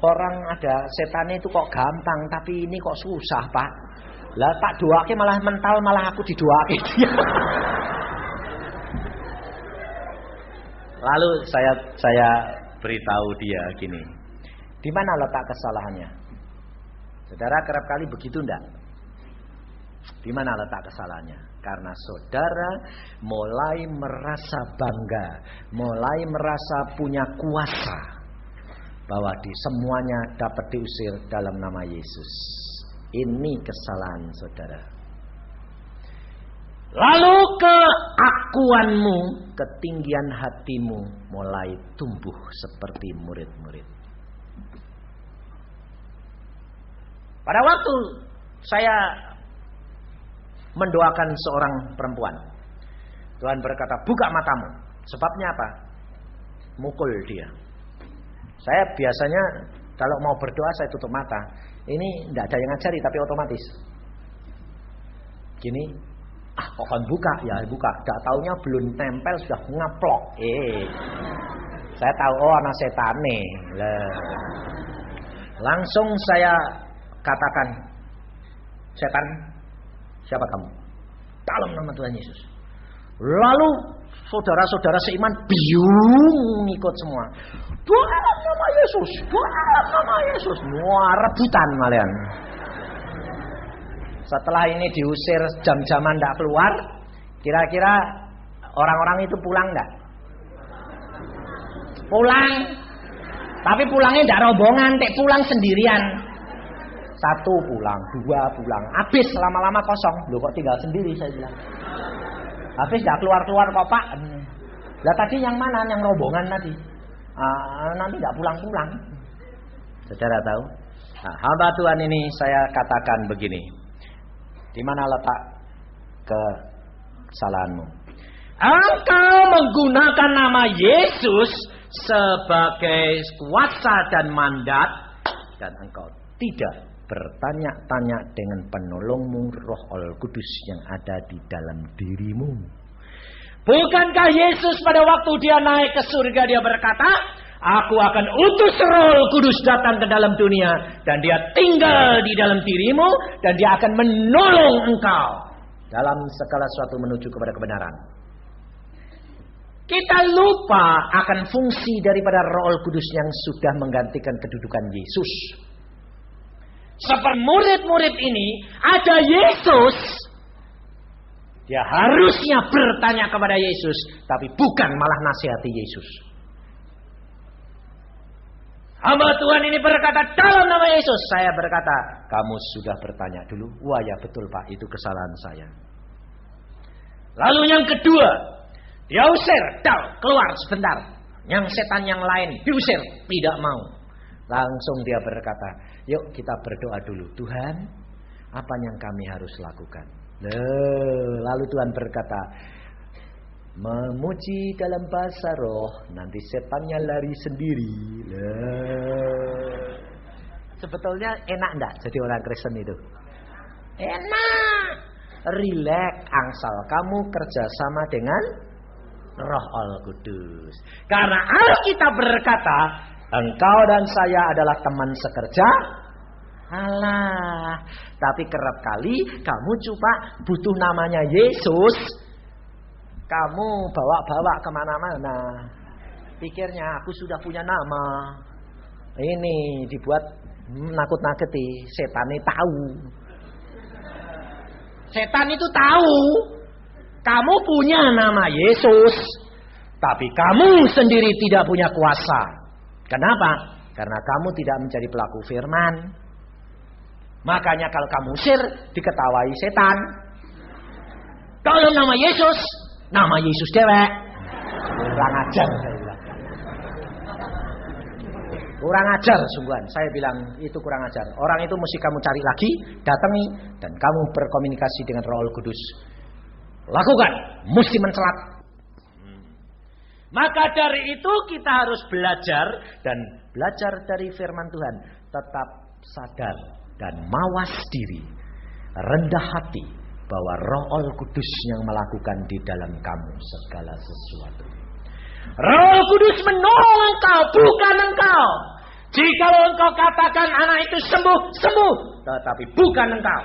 orang ada setannya itu kok gampang, tapi ini kok susah Pak. Lah tak doake malah mental, malah aku didoake dia. Lalu saya beritahu dia gini, di mana letak kesalahannya? Saudara kerap kali begitu enggak? Di mana letak kesalahannya? Karena saudara mulai merasa bangga, mulai merasa punya kuasa bahwa di semuanya dapat diusir dalam nama Yesus. Ini kesalahan saudara. Lalu keakuanmu, ketinggian hatimu mulai tumbuh seperti murid-murid. Pada waktu saya mendoakan seorang perempuan, Tuhan berkata, buka matamu. Sebabnya apa? Mukul dia. Saya biasanya kalau mau berdoa saya tutup mata. Ini tidak ada yang ngajari tapi otomatis. Gini, kok kan buka? Ya buka. Gak taunya belum tempel sudah ngaplok. Saya tahu anak setane. Langsung saya katakan, setan, siapa kamu? Dalam nama Tuhan Yesus. Lalu saudara-saudara seiman biung ikut semua. Dalam nama Yesus, dalam nama Yesus. Wah, rebutan malian. Setelah ini diusir jam-jaman tidak keluar, kira-kira orang-orang itu pulang enggak? Pulang. Tapi pulangnya tidak rombongan, pulang sendirian. 1 pulang, 2 pulang. Habis lama-lama kosong. Loh kok tinggal sendiri saya bilang. Habis tidak keluar-keluar kok Pak. Lah tadi yang mana? Yang rombongan tadi. Nanti tidak pulang-pulang. Saudara tahu? Nah, hamba Tuhan ini saya katakan begini. Di mana letak kesalahanmu? Engkau menggunakan nama Yesus sebagai kuasa dan mandat, dan engkau tidak bertanya-tanya dengan penolongmu Roh Al-Kudus yang ada di dalam dirimu. Bukankah Yesus pada waktu dia naik ke surga dia berkata, aku akan utus Roh Kudus datang ke dalam dunia dan dia tinggal di dalam dirimu dan dia akan menolong engkau dalam segala sesuatu menuju kepada kebenaran. Kita lupa akan fungsi daripada Roh Kudus yang sudah menggantikan kedudukan Yesus. Seperti murid-murid ini ada Yesus, dia harusnya bertanya kepada Yesus, tapi bukan malah nasihati Yesus. Hamba Tuhan ini berkata dalam nama Yesus. Saya berkata, kamu sudah bertanya dulu. Wah ya betul Pak, itu kesalahan saya. Lalu yang kedua, dia usir, keluar sebentar. Yang setan yang lain diusir, tidak mau. Langsung dia berkata, yuk kita berdoa dulu. Tuhan, apa yang kami harus lakukan? Lalu Tuhan berkata, memuji dalam bahasa roh, nanti setannya lari sendiri. Sebetulnya enak enggak jadi orang Kristen itu? Enak. Rileks, angsal kamu kerjasama dengan Roh Al-Kudus. Karena Alkitab berkata, engkau dan saya adalah teman sekerja Allah. Tapi kerap kali kamu cuma butuh namanya Yesus, kamu bawa-bawa kemana-mana. Pikirnya aku sudah punya nama. Ini dibuat nakut-nakuti. Setan ini tahu. Setan itu tahu kamu punya nama Yesus, tapi kamu sendiri tidak punya kuasa. Kenapa? Karena kamu tidak menjadi pelaku firman. Makanya kalau kamu usir, diketawai setan. Kalau nama Yesus dewek. Kurang ajar saya bilang. Kurang ajar sungguhan. Saya bilang itu kurang ajar. Orang itu mesti kamu cari lagi, datangi, dan kamu berkomunikasi dengan Roh Kudus. Lakukan, mesti mencelat. Maka dari itu kita harus belajar dan belajar dari firman Tuhan. Tetap sadar dan mawas diri, rendah hati bahwa Roh Kudus yang melakukan di dalam kamu segala sesuatu. Roh Kudus menolong engkau, bukan engkau. Jikalau engkau katakan anak itu sembuh, sembuh, tetapi bukan engkau,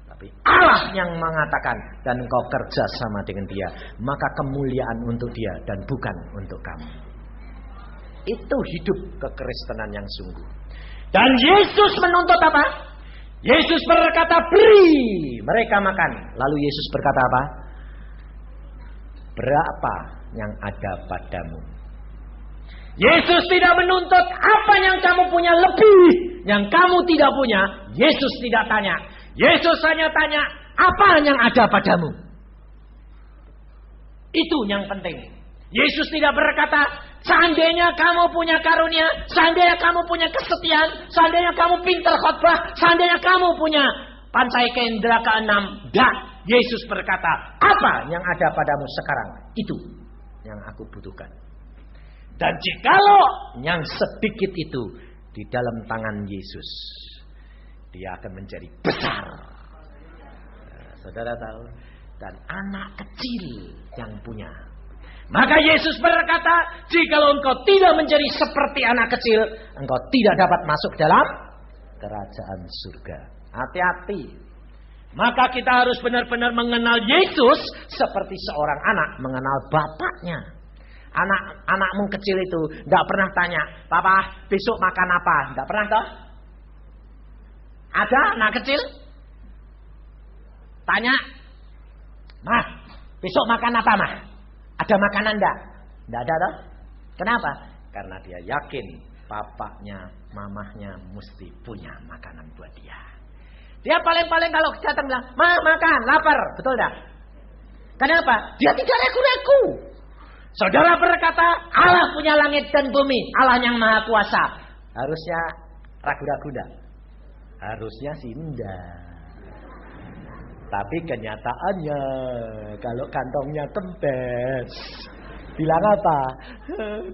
tapi Allah yang mengatakan dan engkau kerja sama dengan dia, maka kemuliaan untuk dia dan bukan untuk kamu. Itu hidup kekristenan yang sungguh. Dan Yesus menuntut apa? Yesus berkata, beri mereka makan. Lalu Yesus berkata apa? Berapa yang ada padamu? Yesus tidak menuntut apa yang kamu punya lebih yang kamu tidak punya. Yesus tidak tanya. Yesus hanya tanya apa yang ada padamu. Itu yang penting. Yesus tidak berkata seandainya kamu punya karunia, seandainya kamu punya kesetiaan, seandainya kamu pintar khotbah, seandainya kamu punya pancai kendra ke-6. Dan Yesus berkata apa yang ada padamu sekarang, itu yang aku butuhkan. Dan jikalau yang sedikit itu di dalam tangan Yesus, dia akan menjadi besar. Nah, saudara tahu, dan anak kecil yang punya. Maka Yesus berkata, jikalau engkau tidak menjadi seperti anak kecil, engkau tidak dapat masuk dalam kerajaan surga. Hati-hati. Maka kita harus benar-benar mengenal Yesus seperti seorang anak mengenal bapaknya. Anakmu kecil itu tidak pernah tanya, Papa besok makan apa? Tidak pernah toh? Ada anak kecil? Tanya, Mah, besok makan apa, Mah? Ada makanan enggak? Tidak ada toh? Kenapa? Karena dia yakin papanya, mamahnya mesti punya makanan buat dia. Dia paling-paling kalau datang bilang, Ma, makan, lapar. Betul enggak? Kenapa? Dia tidak ragu-ragu. Saudara berkata, Allah punya langit dan bumi. Allah yang maha kuasa. Harusnya ragu-ragu enggak? Harusnya sih enggak. Tapi kenyataannya, kalau kantongnya kempes, bilang apa?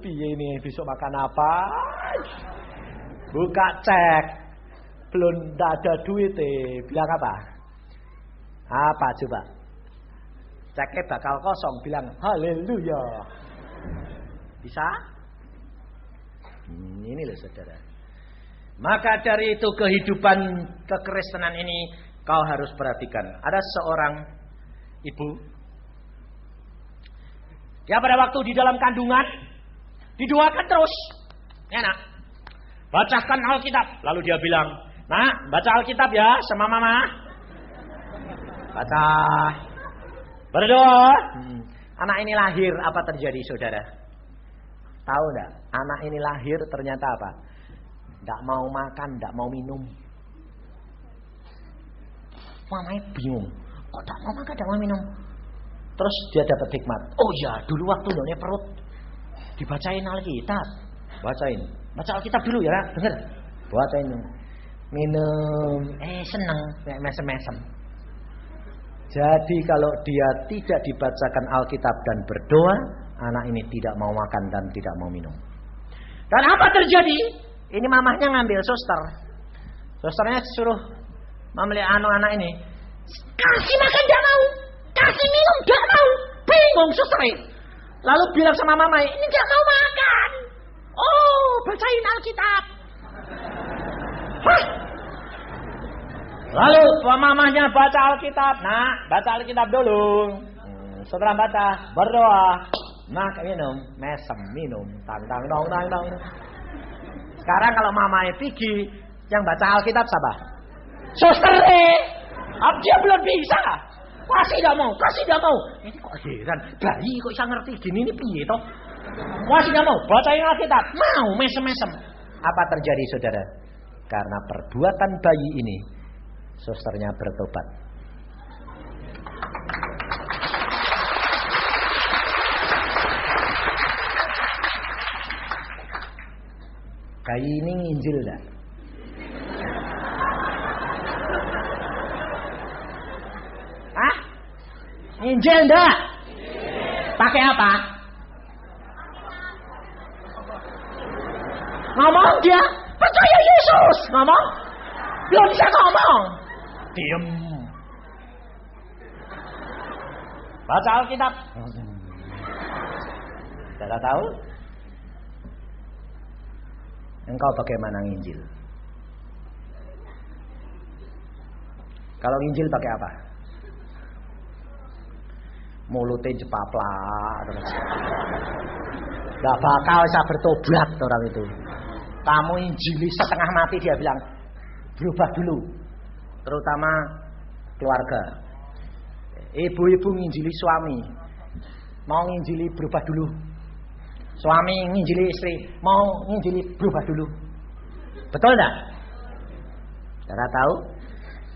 Piye ini besok makan apa? Buka cek, belum ada duit bilang apa? Apa coba? Ceknya bakal kosong, bilang haleluya. Bisa? Ini loh saudara. Maka dari itu kehidupan kekristenan ini kau harus perhatikan. Ada seorang ibu, dia pada waktu di dalam kandungan didoakan terus, ya nak, bacakan Alkitab. Lalu dia bilang, Nak, baca Alkitab ya sama mama. Baca, berdoa. Anak ini lahir, apa terjadi saudara? Tahu enggak? Anak ini lahir ternyata apa? Enggak mau makan, enggak mau minum. Mamanya bingung, kok tak mau makan, tak mau minum. Terus dia dapat hikmat. Oh ya, dulu waktu nyonya perut dibacain Alkitab. Bacain, baca Alkitab dulu ya, denger. Bacain, minum, seneng, mesem-mesem. Jadi kalau dia tidak dibacakan Alkitab dan berdoa, anak ini tidak mau makan dan tidak mau minum. Dan apa terjadi? Ini mamahnya ngambil suster. Susternya suruh memilih anak ini, kasih makan tidak mau, kasih minum tidak mau, bingung suster. Lalu bilang sama mama, ini tidak mau makan. Oh, bacain Alkitab. Hah? Lalu mamahnya baca Alkitab. Nah, baca Alkitab dulu. Setelah baca, berdoa, makan minum, mesem minum, tang tang dong tang dong. Sekarang kalau mamanya pergi, yang baca Alkitab siapa? Suster dia belum bisa. Kasih tidak mau, kasih tidak mau. Ini kok heran, bayi kok bisa ngerti gini ini piye toh? Kasih tidak mau, bacain Alkitab. Mau mesem-mesem. Apa terjadi saudara? Karena perbuatan bayi ini, susternya bertobat. bayi ini nginjil enggak? Hah? Nginjil enggak? Pakai apa? Ngomong dia, percaya Yesus. Ngomong. Belum bisa ngomong. Diam. Baca Alkitab. Saudara tahu? Engkau bagaimana nginjil? Kalau nginjil pakai apa? Mulutnya jepaplak terus. Gak bakal bisa bertobat orang itu. Kamu injili setengah mati dia bilang berubah dulu. Terutama keluarga. Ibu-ibu nginjili suami, mau nginjili berubah dulu. Suami nginjili istri, mau nginjili berubah dulu. Betul enggak? Saudara tahu?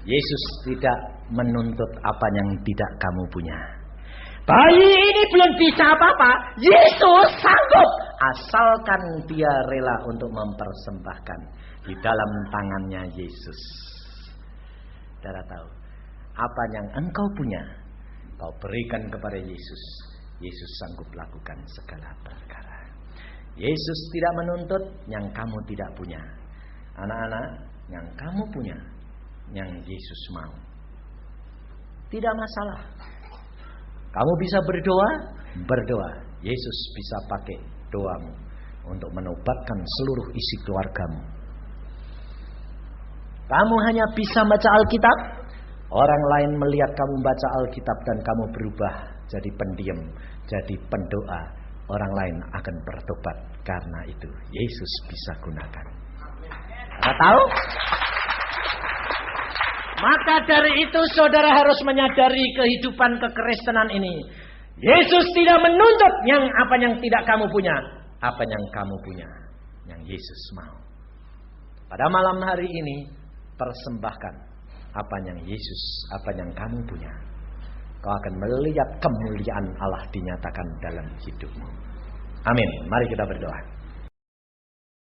Yesus tidak menuntut apa yang tidak kamu punya. Bayi ini belum bisa apa-apa. Yesus sanggup. Asalkan dia rela untuk mempersembahkan di dalam tangannya Yesus. Saudara tahu? Apa yang engkau punya, kau berikan kepada Yesus. Yesus sanggup lakukan segala perkara. Yesus tidak menuntut yang kamu tidak punya. Anak-anak, yang kamu punya, yang Yesus mau. Tidak masalah. Kamu bisa berdoa. Yesus bisa pakai doamu untuk menobatkan seluruh isi keluargamu. Kamu hanya bisa baca Alkitab. Orang lain melihat kamu baca Alkitab dan kamu berubah jadi pendiam, jadi pendoa. Orang lain akan bertobat karena itu. Yesus bisa gunakan. Anda tahu? Maka dari itu saudara harus menyadari kehidupan kekristenan ini. Yesus tidak menuntut apa yang tidak kamu punya. Apa yang kamu punya. Yang Yesus mau. Pada malam hari ini, persembahkan apa yang Yesus, apa yang kamu punya. Kau akan melihat kemuliaan Allah dinyatakan dalam hidupmu. Amin. Mari kita berdoa.